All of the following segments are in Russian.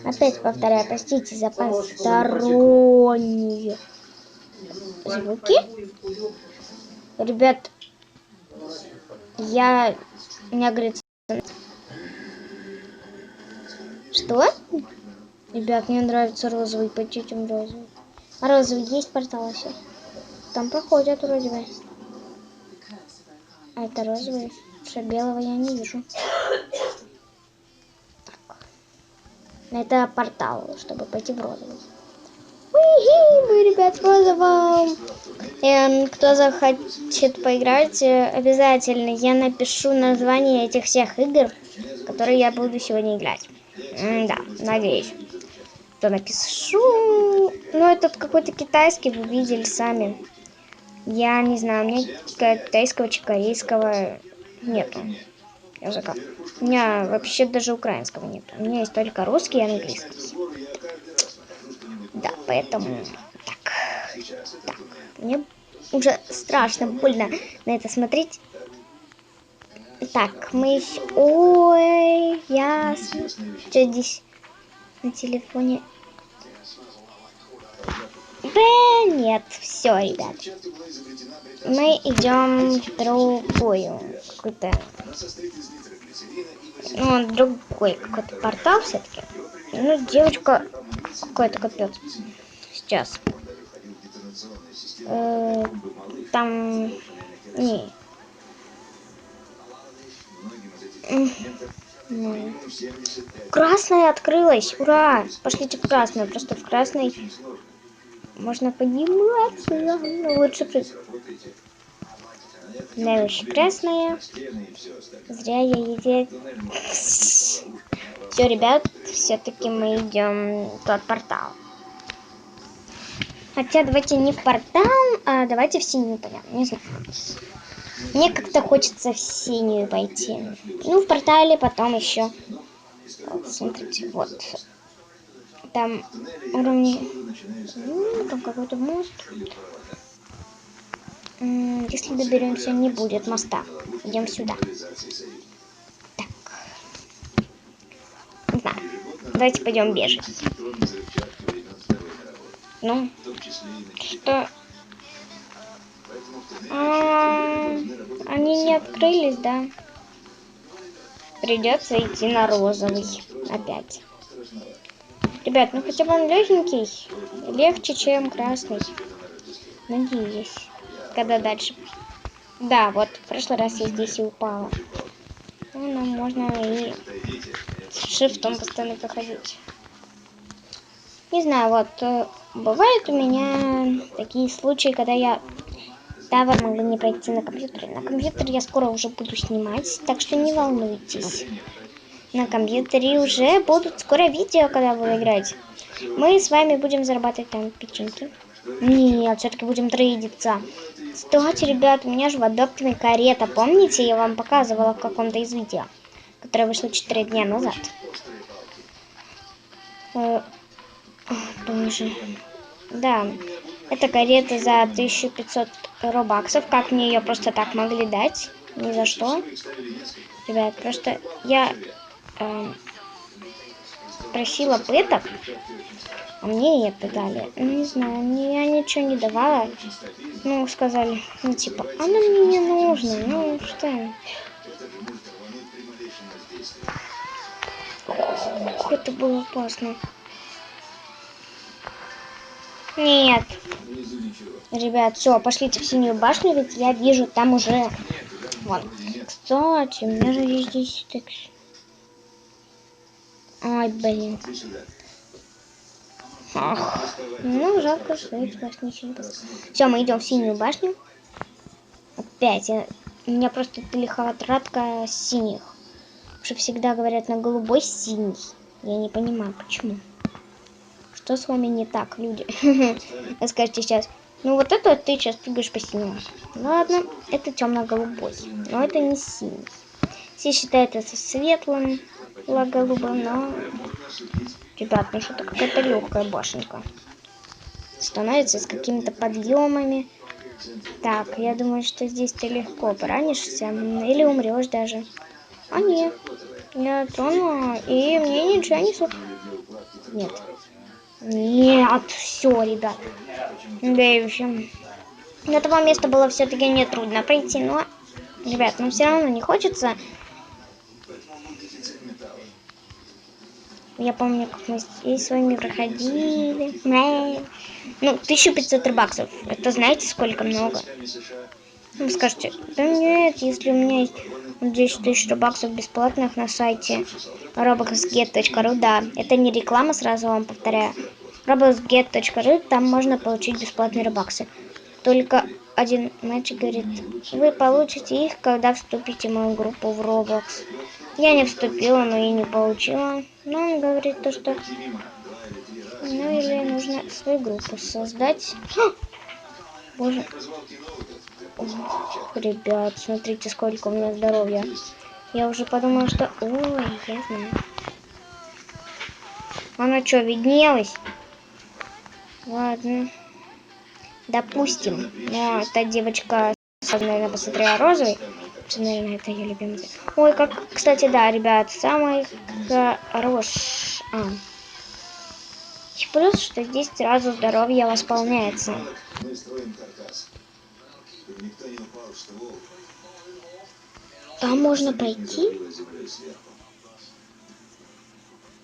Опять повторяю, простите за посторонние звуки. Ребят, у меня говорит... Что? Ребят, мне нравится розовый, почитим розовый. А розовый есть портал еще? Там проходят вроде бы. А это розовый. Что белого я не вижу. Так. Это портал, чтобы пойти в розовый. Мы, ребят, в розовом. Кто захочет поиграть, обязательно я напишу название этих всех игр, которые я буду сегодня играть. Да, надеюсь. То напишу. Ну, этот какой-то китайский, вы видели сами. Я не знаю, у меня китайского, корейского нету языка. У меня вообще даже украинского нет. У меня есть только русский и английский. Да, поэтому так. Мне уже страшно, больно на это смотреть. Так, мы еще... Ой, ясно. Что здесь на телефоне? Да нет, все, ребят. Мы идем в другую какую-то... Ну, другой какой-то портал все-таки. Ну, девочка... Какой-то капец. Сейчас. Там... Не. Красная открылась. Ура! Пошлите в красную. Просто в красной можно подниматься. Ну, лучше... Наверное, красная. Зря я ездил. Все, ребят, все-таки мы идем в тот портал. Хотя давайте не в портал, а давайте в синюю, понятно, не знаю. Мне как-то хочется в синюю пойти. Ну, в портале потом еще. Вот, смотрите, вот. Там уровни... там какой-то мост. Если доберемся, не будет моста. Идем сюда. Так. Не знаю. Давайте пойдем бежать. Ну, что... Они не открылись, да? Придется идти на розовый опять. Ребят, ну хотя бы он легенький. Легче, чем красный. Надеюсь. Когда дальше... Да, вот в прошлый раз я здесь и упала. Ну, нам можно и шифтом постоянно проходить. Не знаю, вот бывают у меня такие случаи, когда я тавер могу не пройти на компьютере. На компьютере я скоро уже буду снимать, так что не волнуйтесь. На компьютере уже будут скоро видео, когда буду играть. Мы с вами будем зарабатывать там печеньки. Нет, все-таки будем трейдиться. Кстати, ребят, у меня же в Адоптиме карета. Помните, я вам показывала в каком-то из видео, которое вышло 4 дня назад. Боже. Да, это карета за 1500 робаксов. Как мне ее просто так могли дать? Ни за что. Ребят, просто я просила пыток, а мне это дали. Не знаю, я ничего не давала. Ну, сказали, ну типа, оно мне не нужно. Ну, что? Ох, это было опасно. Нет. Ребят, все, пошлите в синюю башню, ведь я вижу там уже. Вон. Кстати, у меня же есть здесь так. Ай, блин. Ах. Ну, жалко, что эти башни еще не. Все, мы идем в синюю башню. Опять. У меня просто лихорадка синих. Потому что всегда говорят на голубой синий. Я не понимаю, почему. Что с вами не так, люди? Вы скажете сейчас, ну вот это ты сейчас прыгаешь по синему. Ладно, это темно-голубой, но это не синий. Все считают это светлым, голубым, но... Ребят, ну что-то какая-то легкая башенка. Становится с какими-то подъемами. Так, я думаю, что здесь ты легко поранишься или умрешь даже. А нет, я тронула, и мне ничего не... Нет. Нет, все, ребят. Да и в общем, до этого места было все-таки нетрудно пройти, но, ребят, нам все равно не хочется. Я помню, как мы здесь с вами проходили. Ну, 1500 баксов. Это знаете, сколько много? Вы скажете, да нет, если у меня есть 10 тысяч баксов бесплатных на сайте robuxget.ru, да, это не реклама, сразу вам повторяю. robuxget.ru, там можно получить бесплатные робаксы. Только один мальчик говорит, вы получите их, когда вступите в мою группу в Roblox. Я не вступила, но и не получила. Но он говорит то, что ну или нужно свою группу создать. Боже. Ох, ребят, смотрите, сколько у меня здоровья. Я уже подумала, что... Ой, я знаю. Оно что, виднелось? Ладно. Допустим. Но эта девочка, наверное, посмотрела розовый. Наверное, это ее любимый. Ой, как, кстати, да, ребят, самый хороший. Плюс, что здесь сразу здоровье восполняется. Там можно пройти?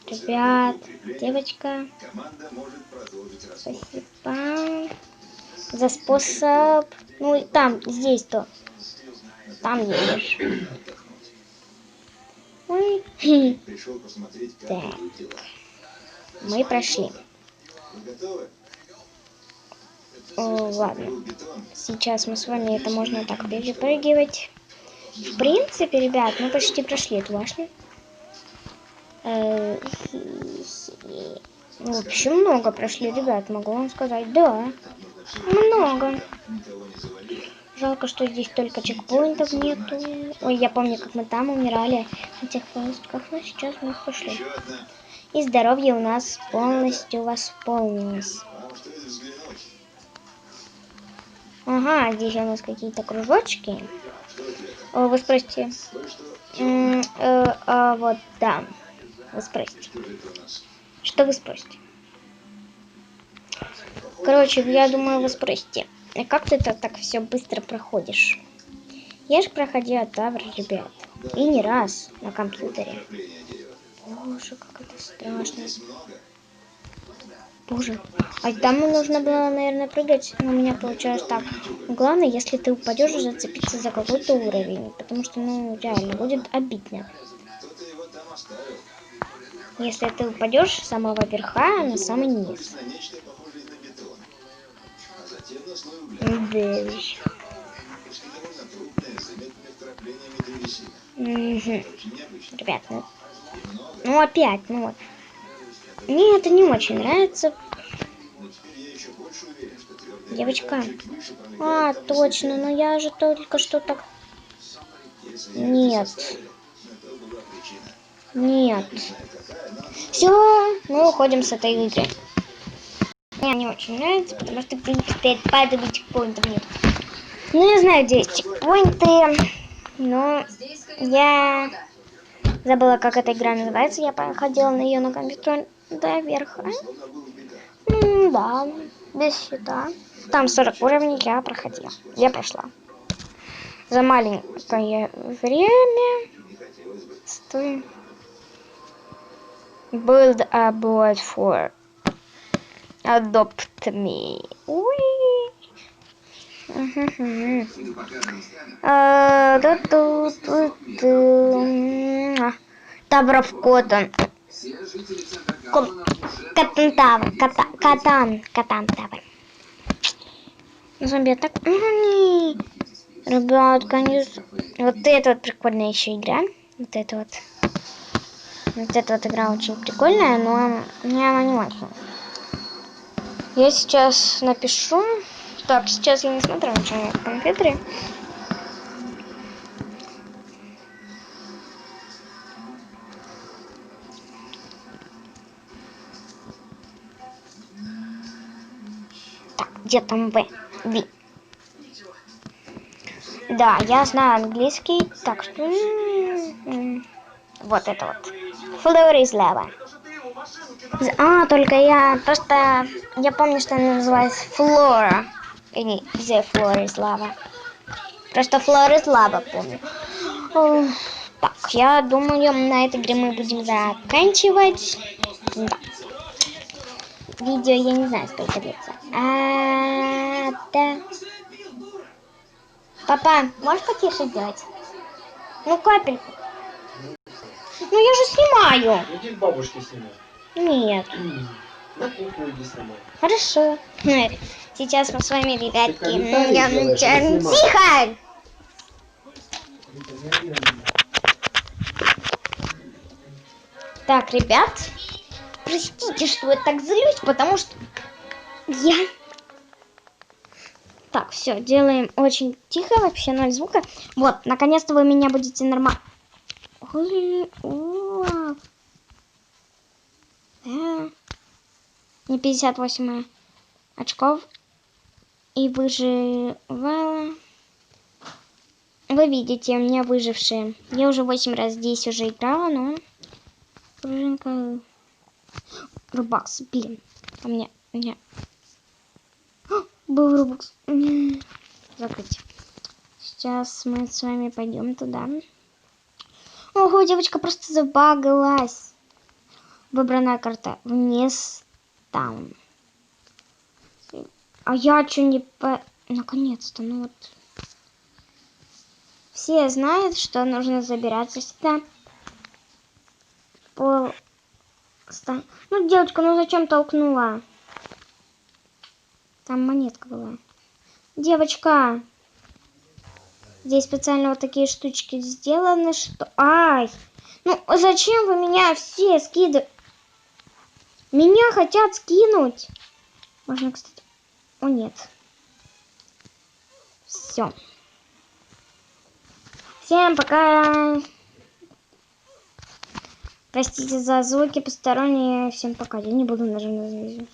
Ребят, девочка, спасибо за способ. Ну и там, здесь-то. Там едешь. Ой. Так. Мы прошли. О, ладно. Сейчас мы с вами это можно так перепрыгивать. В принципе, ребят, мы почти прошли эту башню. Вообще много прошли, ребят, могу вам сказать. Да, много. Жалко, что здесь только чекпоинтов нету. Ой, я помню, как мы там умирали на тех поездках, но сейчас мы их прошли. И здоровье у нас полностью восполнилось. Ага, здесь у нас какие-то кружочки. О, вы спросите. Вот, да. Вы спросите. Что вы спросите? Короче, я думаю, вы спросите. А как ты это так все быстро проходишь? Я же проходила Тавр, ребят. И не раз на компьютере. Боже, как это страшно. Боже. А там нужно было, наверное, прыгать. Но у меня получилось так. Главное, если ты упадешь, зацепиться за какой-то уровень. Потому что, ну, реально, будет обидно. Если ты упадешь с самого верха на самый низ. Да. Ребят, ну опять, ну вот. Мне это не очень нравится. Девочка. А, точно, но я же только что так... Нет. Нет. Все, мы уходим с этой игры. Мне не очень нравится, потому что, в принципе, падает чекпоинтов нет. Ну, я знаю, где есть чекпоинты, но я забыла, как эта игра называется. Я проходила на ее на компьютере до верха. Да, без счета. Там 40 уровней я проходила. Я прошла. За маленькое время. Стой. Build a board for adopt me. Ui. Тавров Котан. Катан Тавр. Зомби так. Ребят, конечно. Вот это вот прикольная еще игра. Вот это вот. Вот эта вот игра очень прикольная, но мне она не очень. Я сейчас напишу. Так, сейчас я не смотрю ничего на компьютере. Так, где там В? Ви. Да, я знаю английский, так что... Вот это вот. Floor is lava. Только я помню, что она называлась Флора. Или The Flora is Lava. Просто Flora is Lava помню. Так, я думаю, на этой игре мы будем заканчивать. Да. Видео я не знаю, сколько длится. Да. Папа, можешь потише сделать? Ну, капельку. Ну, я же снимаю. Иди к бабушке снимай. Нет. На кухню иди снимай. Хорошо. Сейчас мы с вами, ребятки... комментарии сделаешь, Тихо! Так, ребят, простите, что я так злюсь, потому что я... Так, все, делаем очень тихо, вообще ноль звука. Вот, наконец-то вы меня будете нормально... Не 58 очков. И выживала. Вы видите, у меня выжившие. Я уже 8 раз здесь уже играла, но... Пружинка... Рубакс, блин. У меня... Был Рубакс. Закрыть. Сейчас мы с вами пойдем туда. Ого, девочка просто забагалась. Выбранная карта. Вниз. Таун. А я что не по... Наконец-то, ну вот. Все знают, что нужно забираться сюда. Ну, девочка, ну зачем толкнула? Там монетка была. Девочка! Здесь специально вот такие штучки сделаны, что... Ай! Ну, зачем вы меня все скидываете? Меня хотят скинуть. Можно, кстати... О, нет. Все. Всем пока. Простите за звуки посторонние. Всем пока. Я не буду нажимать на звезду.